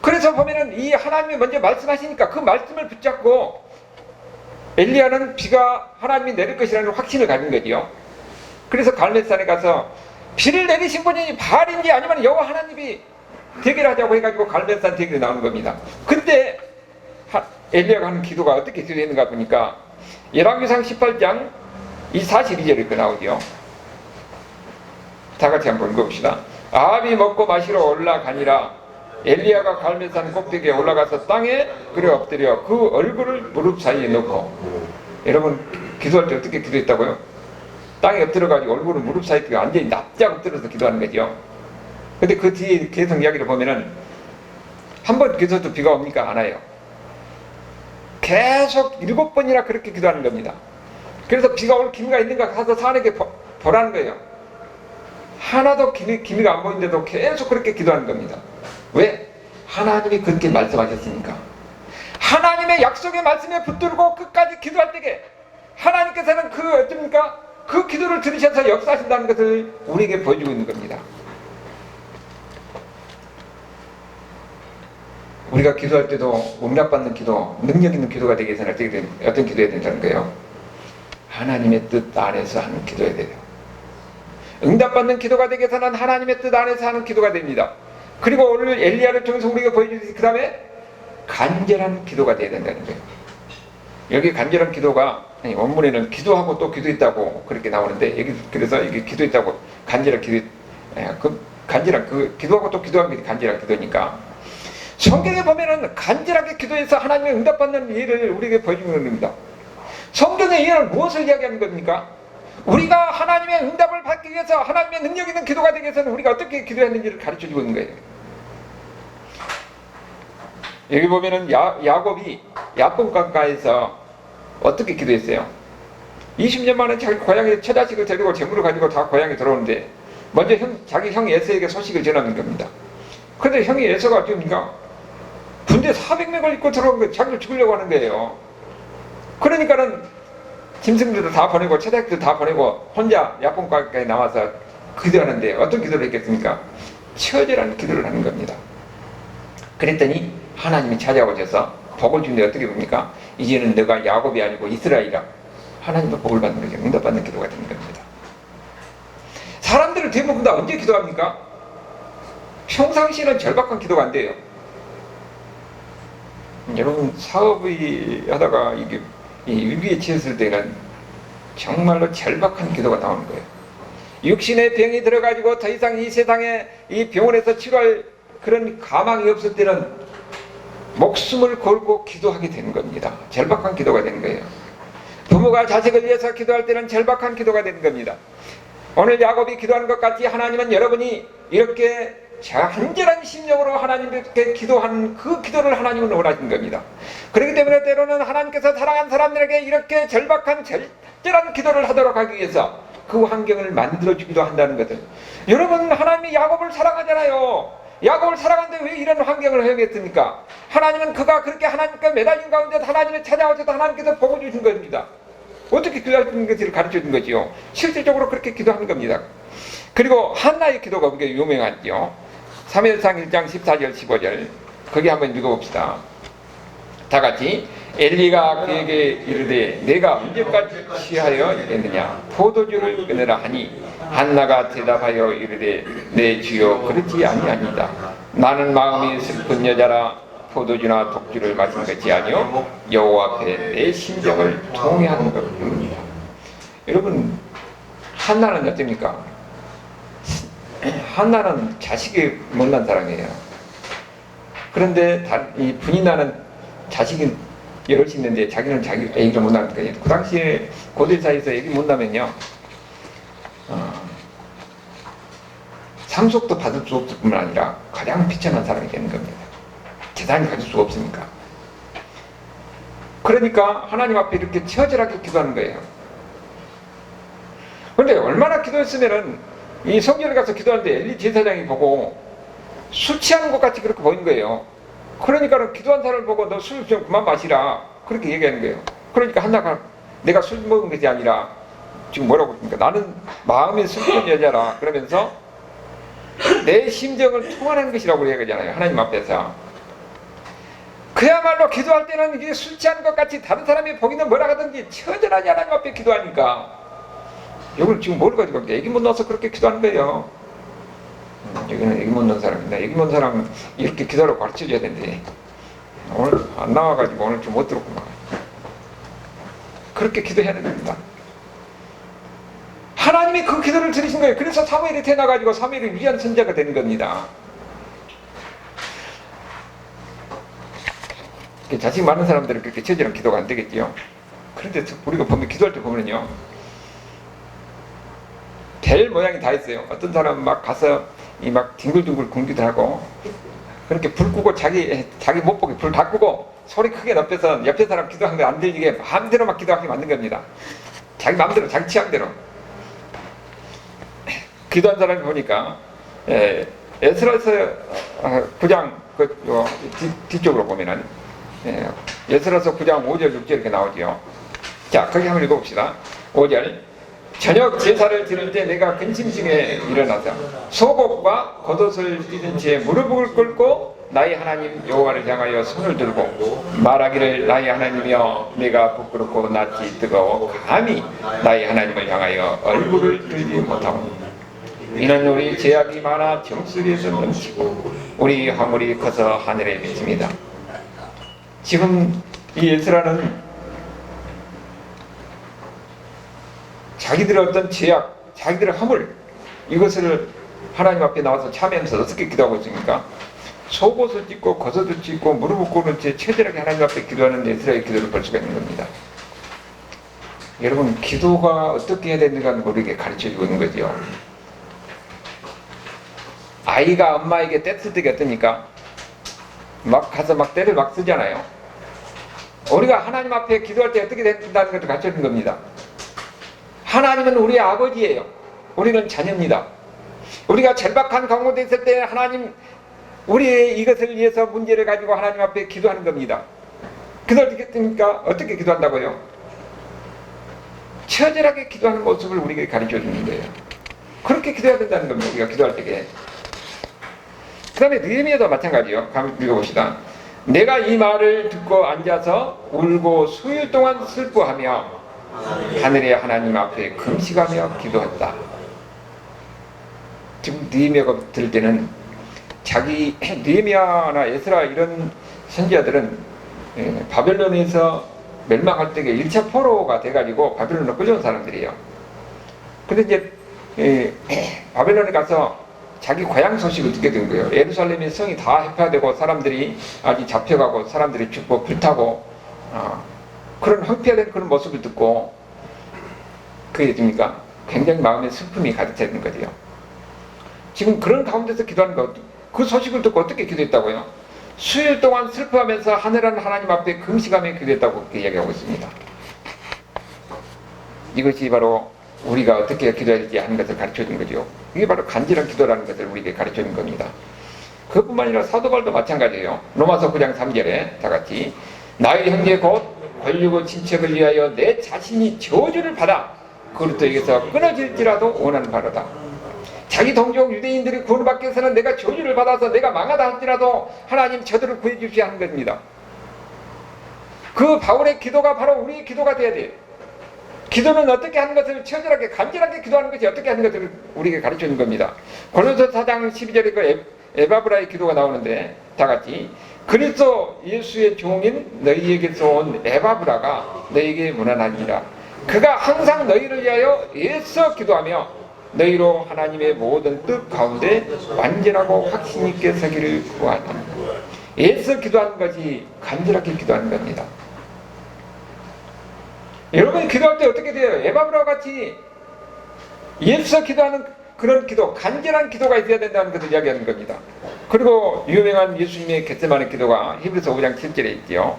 A: 그래서 보면은 이 하나님이 먼저 말씀하시니까 그 말씀을 붙잡고 엘리야는 비가 하나님이 내릴 것이라는 확신을 가진 거지요. 그래서 갈멜산에 가서 비를 내리신 분이 바알인지 아니면 여호와 하나님이 대결하자고 해가지고 갈멜산 대결이 나오는 겁니다. 근데 엘리야가 하는 기도가 어떻게 기도했는가 보니까 열왕기상 18장 이 42절에 이렇게 나오죠. 다 같이 한번 읽어봅시다. 아합이 먹고 마시러 올라가니라. 엘리야가 갈멜산 꼭대기에 올라가서 땅에 그래 엎드려 그 얼굴을 무릎 사이에 넣고. 여러분 기도할 때 어떻게 기도했다고요? 땅에 엎드려가지고 얼굴을 무릎 사이에 완전히 납작 엎드려서 기도하는 거죠. 근데 그 뒤에 계속 이야기를 보면은 한 번 기도해도 비가 옵니까? 안 와요. 계속 7번이나 그렇게 기도하는 겁니다. 그래서 비가 올 기미가 있는가 가서 산에게 보라는 거예요. 하나도 기미가 안 보이는데도 계속 그렇게 기도하는 겁니다. 왜? 하나님이 그렇게 말씀하셨으니까. 하나님의 약속의 말씀에 붙들고 끝까지 기도할 때에 하나님께서는 어떻습니까? 그 기도를 들으셔서 역사하신다는 것을 우리에게 보여주고 있는 겁니다. 우리가 기도할 때도 응답받는 기도, 능력 있는 기도가 되기 위해서는 어떤 기도해야 된다는 거예요? 하나님의 뜻 안에서 하는 기도해야 돼요. 응답받는 기도가 되기 위해서는 하나님의 뜻 안에서 하는 기도가 됩니다. 그리고 오늘 엘리야를 통해서 우리가 보여주듯이 그 다음에 간절한 기도가 되어야 된다는 거예요. 여기 간절한 기도가 원문에는 기도하고 또 기도했다고 그렇게 나오는데 여기 그래서 이게 기도했다고 간절한 기도, 기도하고 또 기도한 게 간절한 기도니까 성경에 보면은 간절하게 기도해서 하나님의 응답받는 예를 우리에게 보여주는 겁니다. 성경의 예는 무엇을 이야기하는 겁니까? 우리가 하나님의 응답을 받기 위해서 하나님의 능력 있는 기도가 되기 위해서는 우리가 어떻게 기도했는지를 가르쳐주고 있는 거예요. 여기 보면은 야곱이 야복강가에서 어떻게 기도했어요? 20년 만에 자기 고향에 처자식을 데리고 재물을 가지고 다 고향에 들어오는데 먼저 자기 형 에서에게 소식을 전하는 겁니다. 그런데 형이 에서가 어떻습니까? 군대 400명을 입고 들어온 거 자기를 죽이려고 하는 거예요. 그러니까는 짐승들도 다 보내고 처자식들 다 보내고 혼자 야복강가에 나와서 기도하는데 어떤 기도를 했겠습니까? 처절한 기도를 하는 겁니다. 그랬더니 하나님이 찾아오셔서 복을 주는데 어떻게 봅니까? 이제는 너가 야곱이 아니고 이스라엘이라. 하나님도 복을 받는 거죠. 응답받는 기도가 되는 겁니다. 사람들은 대부분 다 언제 기도합니까? 평상시에는 절박한 기도가 안 돼요. 여러분 사업이 하다가 이게 이 위기에 처했을 때는 정말로 절박한 기도가 나오는 거예요. 육신의 병이 들어가지고 더 이상 이 세상에 이 병원에서 치료할 그런 가망이 없을 때는 목숨을 걸고 기도하게 되는 겁니다. 절박한 기도가 되는 거예요. 부모가 자식을 위해서 기도할 때는 절박한 기도가 되는 겁니다. 오늘 야곱이 기도하는 것 같이 하나님은 여러분이 이렇게 간절한 심령으로 하나님께 기도하는 그 기도를 하나님은 원하시는 겁니다. 그렇기 때문에 때로는 하나님께서 사랑한 사람들에게 이렇게 절박한 절절한 기도를 하도록 하기 위해서 그 환경을 만들어주기도 한다는 것을, 여러분 하나님이 야곱을 사랑하잖아요. 야곱을 사랑하는데 왜 이런 환경을 허용했습니까? 하나님은 그가 그렇게 하나님께 매달린 가운데 하나님을 찾아오셔서 하나님께서 복을 주신 겁니다. 어떻게 기도하는 것을 가르쳐 준 거지요. 실질적으로 그렇게 기도하는 겁니다. 그리고 한나의 기도가 그게 유명하지요. 사무엘상 1장 14절 15절 거기 한번 읽어봅시다. 다같이 엘리가 그에게 이르되 내가 언제까지 하여 있겠느냐 포도주를 끊으라 하니 한나가 대답하여 이르되 내 주여 그렇지 아니하니이다. 나는 마음이 슬픈 여자라 포도주나 독주를 마신 것이 아니요 여호와 앞에 내 심정을 통회하는 것입니다. 여러분 한나는 어떻습니까? 한나는 자식이 못난 사람이에요. 그런데 이 분이나는 자식이 여럿이 있는데 자기는 자기 애기가 못나는 거예요. 그 당시에 고대 사회에서 애기 못나면요 상속도 받을 수 없을 뿐만 아니라 가장 비천한 사람이 되는 겁니다. 재산이 가질 수가 없으니까. 그러니까 하나님 앞에 이렇게 처절하게 기도하는 거예요. 그런데 얼마나 기도했으면은 이 성전에 가서 기도하는데 엘리 제사장이 보고 술 취하는 것 같이 그렇게 보이는 거예요. 그러니까 기도한 사람을 보고 너 술 좀 그만 마시라 그렇게 얘기하는 거예요. 그러니까 한나가 내가 술 먹은 것이 아니라 지금 뭐라고 했습니까? 나는 마음이 슬픈 여자라 그러면서 내 심정을 통하는 것이라고 얘기하잖아요. 하나님 앞에서. 그야말로 기도할 때는 이게 술 취하는 것 같이 다른 사람이 보기는 뭐라 하든지 처절하지 하나님 앞에 기도하니까 이걸 지금 뭘 가지고 애기 못 낳아서 그렇게 기도하는 거예요. 여기는 애기 못 낳은 사람입니다. 애기 못 낳은 사람은 이렇게 기도를 가르쳐줘야 되는데 오늘 안 나와가지고 오늘 좀 못 들었구만. 그렇게 기도해야 됩니다. 하나님이 그 기도를 들으신 거예요. 그래서 사무엘이 태어나가지고 사무엘이 위대한 선자가 되는 겁니다. 자식 많은 사람들은 그렇게 처절한 기도가 안 되겠지요. 그런데 우리가 보면 기도할 때 보면요 별 모양이 다 있어요. 어떤 사람은 막 가서 이 막 뒹굴뒹굴 굶기도 하고 그렇게 불 끄고 자기 못 보게 불 다 끄고 소리 크게 높여서 옆에 사람 기도하는 거 안 들리게 마음대로 막 기도하게 만든 겁니다. 자기 마음대로 자기 취향대로 기도한 사람이 보니까 에스라서 9장 뒤쪽으로 보면은 에스라서 9장 5절 6절 이렇게 나오지요. 자 거기 한번 읽어봅시다. 5절 저녁 제사를 드릴 때 내가 근심 중에 일어나서 속옷과 겉옷을 찢은 채 무릎을 꿇고 나의 하나님 여호와를 향하여 손을 들고 말하기를 나의 하나님이여 내가 부끄럽고 낯이 뜨거워 감히 나의 하나님을 향하여 얼굴을 들지 못하고 이는 우리 죄악이 많아 정수리에서 넘치고 우리 화물이 커서 하늘에 미칩니다. 지금 이 에스라는 자기들의 어떤 죄악, 자기들의 허물 이것을 하나님 앞에 나와서 참여하면서 어떻게 기도하고 있습니까? 속옷을 찢고 겉옷을 찢고 무릎을 꿇은 채 처절하게 하나님 앞에 기도하는 에스라의 기도를 볼 수가 있는 겁니다. 여러분 기도가 어떻게 해야 되는가는 우리에게 가르쳐주고 있는 거죠. 아이가 엄마에게 떼쓸 때가 어떻습니까? 막 가서 막 때를 막 쓰잖아요. 우리가 하나님 앞에 기도할 때 어떻게 된다는 것을 가르쳐주는 겁니다. 하나님은 우리의 아버지예요. 우리는 자녀입니다. 우리가 절박한 가운데 있을 때 하나님 우리의 이것을 위해서 문제를 가지고 하나님 앞에 기도하는 겁니다. 그걸 어떻게 됩니까? 어떻게 기도한다고요? 처절하게 기도하는 모습을 우리에게 가르쳐 주는 거예요. 그렇게 기도해야 된다는 겁니다. 우리가 기도할 때에. 그 다음에 느헤미야도 마찬가지요. 한번 읽어봅시다. 내가 이 말을 듣고 앉아서 울고 수일 동안 슬퍼하며 하늘의 하나님 앞에 금식하며 기도했다. 지금 느헤미야가 들을 때는 느헤미야나 에스라 이런 선지자들은 바벨론에서 멸망할 때에 1차 포로가 돼가지고 바벨론으로 끌려온 사람들이에요. 근데 이제 바벨론에 가서 자기 고향 소식을 듣게 된 거예요. 예루살렘의 성이 다 해파되고 사람들이 아직 잡혀가고 사람들이 죽고 불타고 그런 황폐화된 그런 모습을 듣고 그게 됩니까? 굉장히 마음에 슬픔이 가득 차는 거죠. 지금 그런 가운데서 기도하는 거, 그 소식을 듣고 어떻게 기도했다고요? 수일 동안 슬퍼하면서 하늘한 하나님 앞에 금식하며 기도했다고 그렇게 이야기하고 있습니다. 이것이 바로 우리가 어떻게 기도해야 되지 하는 것을 가르쳐준 거죠. 이게 바로 간절한 기도라는 것을 우리에게 가르쳐준 겁니다. 그뿐만 아니라 사도 바울도 마찬가지예요. 로마서 9장 3절에 다같이 나의 형제 곧 권력의 친척을 위하여 내 자신이 저주를 받아 그리스도에게서 끊어질지라도 원하는 바로다. 자기 동족 유대인들이 구원을 받기 위해서는 내가 저주를 받아서 내가 망하다 할지라도 하나님 저들을 구해 주십시오 하는 겁니다. 그 바울의 기도가 바로 우리의 기도가 돼야 돼요. 기도는 어떻게 하는 것을 처절하게 간절하게 기도하는 것이 어떻게 하는 것을 우리에게 가르쳐주는 겁니다. 고린도서 4장 12절에 그 에바브라의 기도가 나오는데 다같이 그리스도 예수의 종인 너희에게서 온 에바브라가 너희에게 문안하니라. 그가 항상 너희를 위하여 애써 기도하며 너희로 하나님의 모든 뜻 가운데 완전하고 확신 있게 서기를 구하니. 애써 기도하는 것이 간절하게 기도하는 겁니다. 여러분이 기도할 때 어떻게 돼요? 에바브라와 같이 애써 기도하는 그런 기도, 간절한 기도가 있어야 된다는 것을 이야기하는 겁니다. 그리고 유명한 예수님의 겟세마네 기도가 히브리서 5장 7절에 있지요.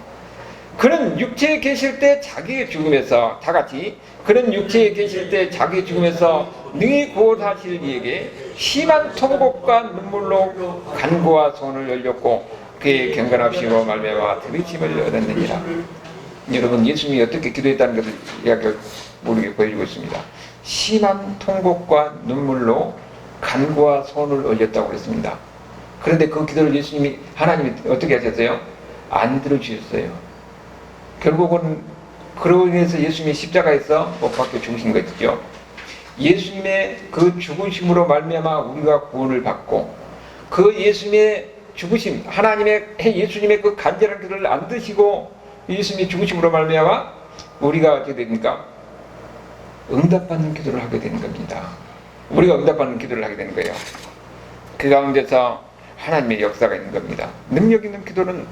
A: 그는 육체에 계실 때 자기의 죽음에서 다같이 그는 육체에 계실 때 자기의 죽음에서 능히 구원하실 이에게 심한 통곡과 눈물로 간구와 손을 열렸고 그의 경건하심으로 말미암아 들으심을 얻었느니라. 여러분, 예수님이 어떻게 기도했다는 것을 이야기를 우리에게 보여주고 있습니다. 심한 통곡과 눈물로 간구와 손을 올렸다고 그랬습니다. 그런데 그 기도를 예수님이, 하나님이 어떻게 하셨어요? 안 들어주셨어요. 결국은 그로 인해서 예수님이 십자가에서 못 박혀 죽으신 것이죠. 예수님의 그 죽으심으로 말미암아 우리가 구원을 받고 그 예수님의 죽으심, 하나님의 예수님의 그 간절한 기도를 안 드시고 예수님이 죽으심으로 말미암아 우리가 어떻게 됩니까? 응답받는 기도를 하게 되는 겁니다. 우리가 응답받는 기도를 하게 되는 거예요. 그 가운데서 하나님의 역사가 있는 겁니다. 능력 있는 기도는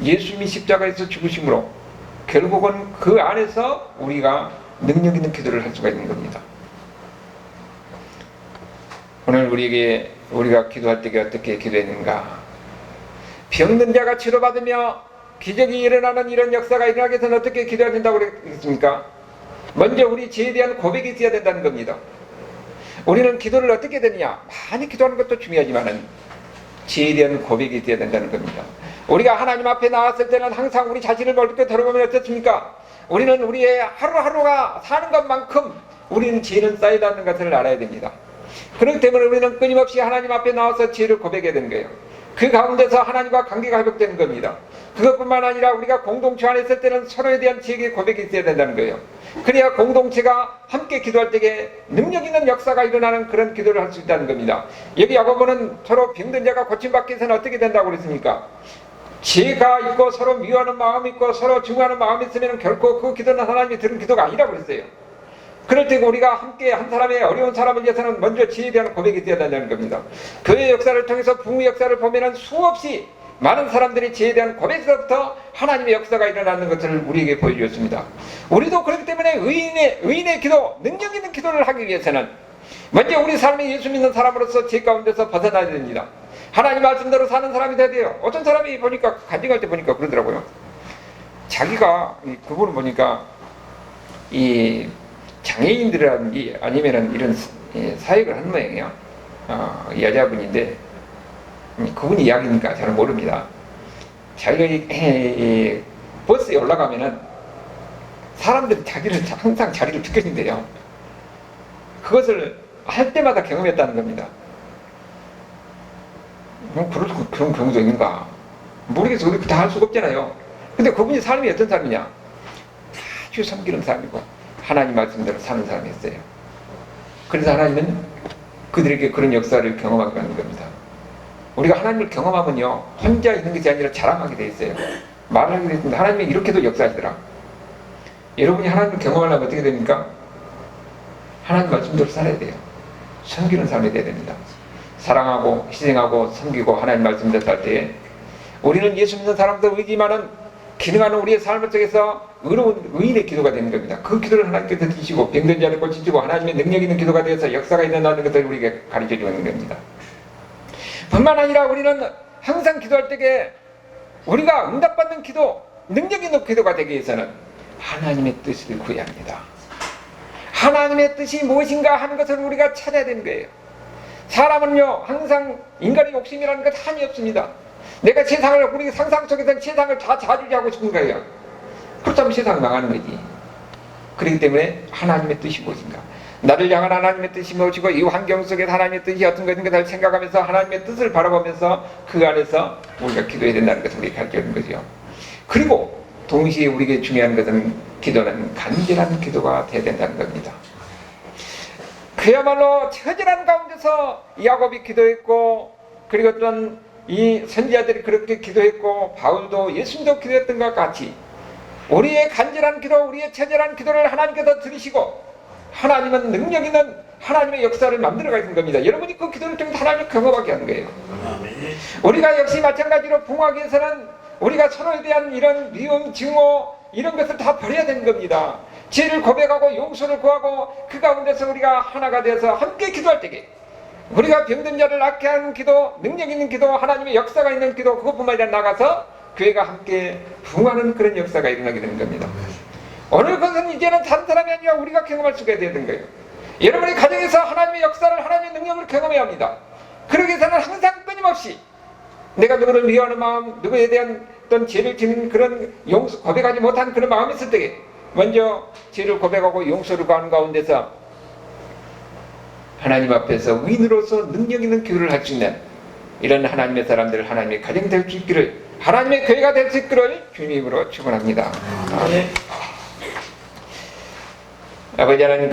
A: 예수님이 십자가에서 죽으심으로 결국은 그 안에서 우리가 능력 있는 기도를 할 수가 있는 겁니다. 오늘 우리가 기도할 때 어떻게 기도했는가? 병든 자가 치료받으며 기적이 일어나는 이런 역사가 일어나기 위해서는 어떻게 기도해야 된다고 그랬습니까? 먼저 우리 죄에 대한 고백이 있어야 된다는 겁니다. 우리는 기도를 어떻게 되느냐? 많이 기도하는 것도 중요하지만 죄에 대한 고백이 있어야 된다는 겁니다. 우리가 하나님 앞에 나왔을 때는 항상 우리 자신을 멀리 돌아보면 어떻습니까? 우리는 우리의 하루하루가 사는 것만큼 우리는 죄는 쌓이지 않는 것을 알아야 됩니다. 그렇기 때문에 우리는 끊임없이 하나님 앞에 나와서 죄를 고백해야 되는 거예요. 그 가운데서 하나님과 관계가 회복되는 겁니다. 그것뿐만 아니라 우리가 공동체 안에 있을 때는 서로에 대한 지혜의 고백이 있어야 된다는 거예요. 그래야 공동체가 함께 기도할 때에 능력 있는 역사가 일어나는 그런 기도를 할 수 있다는 겁니다. 여기 야고보는 서로 병든 자가 고침받기 위해서는 어떻게 된다고 그랬습니까? 죄가 있고 서로 미워하는 마음이 있고 서로 증오하는 마음이 있으면 결코 그 기도는 하나님이 들은 기도가 아니라고 그랬어요. 그럴 때 우리가 함께 한 사람의 어려운 사람을 위해서는 먼저 지혜에 대한 고백이 되어야 된다는 겁니다. 교회 역사를 통해서 부흥의 역사를 보면 수없이 많은 사람들이 지혜에 대한 고백에서부터 하나님의 역사가 일어나는 것을 우리에게 보여주었습니다. 우리도 그렇기 때문에 의인의 기도, 능력 있는 기도를 하기 위해서는 먼저 우리 삶에 예수 믿는 사람으로서 죄 가운데서 벗어나야 됩니다. 하나님 말씀대로 사는 사람이 돼야 돼요. 어떤 사람이 보니까 간증할 때 보니까 그러더라고요. 자기가 그분을 보니까 이 장애인들이라든지 아니면은 이런 사역을 하는 모양이에요. 여자분인데 그분 이야기니까 잘 모릅니다. 자기가 이 버스에 올라가면은 사람들이 자기를 항상 자리를 비켜준대요. 그것을 할 때마다 경험했다는 겁니다. 그런 경우도 있는가? 모르겠어. 우리 다 할 수가 없잖아요. 근데 그분이 삶이 어떤 삶이냐? 아주 섬기는 삶이고 하나님 말씀대로 사는 사람이었어요. 그래서 하나님은 그들에게 그런 역사를 경험하게 하는 겁니다. 우리가 하나님을 경험하면요, 혼자 있는 것이 아니라 자랑하게 돼 있어요. 말을 하게 됐습니다. 하나님이 이렇게도 역사하시더라. 여러분이 하나님을 경험하려면 어떻게 됩니까? 하나님 말씀대로 살아야 돼요. 섬기는 삶이 돼야 됩니다. 사랑하고 희생하고 섬기고 하나님 말씀대로 살 때에 우리는 예수 믿는 사람들 의지만은 기능하는 우리의 삶 속에서 의로운 의인의 기도가 되는 겁니다. 그 기도를 하나님께서 드시고 병든 자를 고치시고 하나님의 능력 있는 기도가 되어서 역사가 일어나는 것을 우리에게 가르쳐 주는 겁니다. 뿐만 아니라 우리는 항상 기도할 때에 우리가 응답받는 기도, 능력 있는 기도가 되기 위해서는 하나님의 뜻을 구해야 합니다. 하나님의 뜻이 무엇인가 하는 것을 우리가 찾아야 되는 거예요. 사람은요 항상 인간의 욕심이라는 것 한이 없습니다. 내가 세상을, 우리 상상 속에서 세상을 다 자주하고 싶은 거예요. 그렇다면 세상이 망하는 거지. 그렇기 때문에 하나님의 뜻이 무엇인가, 나를 향한 하나님의 뜻이 무엇이고 이 환경 속에서 하나님의 뜻이 어떤 것인가를 생각하면서 하나님의 뜻을 바라보면서 그 안에서 우리가 기도해야 된다는 것을 우리가 가르쳐주는 거죠. 그리고 동시에 우리에게 중요한 것은 기도는 간절한 기도가 되어야 된다는 겁니다. 그야말로 처절한 가운데서 야곱이 기도했고, 그리고 또한 이 선지자들이 그렇게 기도했고, 바울도 예수님도 기도했던 것과 같이 우리의 간절한 기도, 우리의 처절한 기도를 하나님께서 들으시고 하나님은 능력 있는 하나님의 역사를 만들어가는 겁니다. 여러분이 그 기도를 통해 하나님을 경험하게 하는 거예요. 우리가 역시 마찬가지로 부흥하기 위해서는 우리가 서로에 대한 이런 미움, 증오 이런 것을 다 버려야 되는 겁니다. 죄를 고백하고 용서를 구하고 그 가운데서 우리가 하나가 되어서 함께 기도할 때에 우리가 병든 자를 낫게 하는 기도, 능력 있는 기도, 하나님의 역사가 있는 기도, 그것뿐만 아니라 나가서 교회가 함께 부흥하는 그런 역사가 일어나게 되는 겁니다. 오늘 그것은 이제는 다른 사람이 아니라 우리가 경험할 수가 되는 거예요. 여러분의 가정에서 하나님의 역사를, 하나님의 능력을 경험해야 합니다. 그러기 위해서는 항상 끊임없이 내가 누구를 미워하는 마음, 누구에 대한 어떤 죄를 짓는 그런 용서, 고백하지 못한 그런 마음이 있을 때에 먼저 죄를 고백하고 용서를 구하는 가운데서 하나님 앞에서 의인으로서 능력 있는 기도를 할 수 있는 이런 하나님의 사람들, 하나님의 가정 될 수 있기를, 하나님의 교회가 될 수 있기를 주님으로 축원합니다. 아버지 하나님